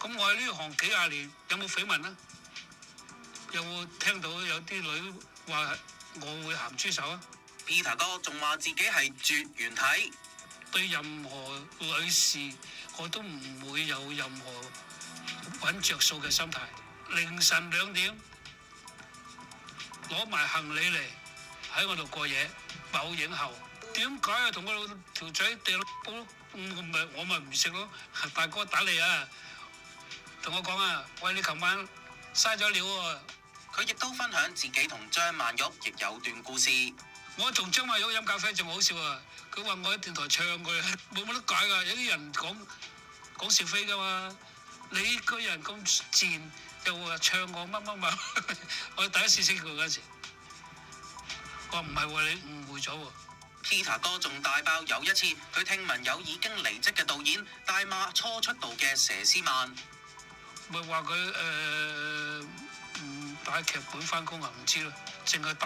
咁我喺呢行幾廿年，有冇緋聞啊？有冇聽到有啲女話我會鹹豬手啊？ Peter 哥仲話自己係絕緣體，對任何女士我都唔會有任何揾着數嘅心態。凌晨2點攞埋行李嚟喺我度過夜，爆影後點解啊？同我條仔掟煲，我咪唔食咯。大哥打你啊！同我講啊，喂，你琴晚嘥咗料喎。佢亦都分享自己同張曼玉亦有段故事。我同張曼玉飲咖啡仲好笑啊！佢話我喺電台唱佢，冇得解㗎。有啲人講是非㗎嘛。你個人咁賤，又話唱我乜乜乜。我第一次識佢嗰時，我話唔係喎，你誤會咗喎。Peter 哥仲大爆有一次，佢聽聞有已經離職嘅導演大罵初出道嘅佘詩曼，咪話佢唔帶劇本翻工啊？唔知咯，淨係帶。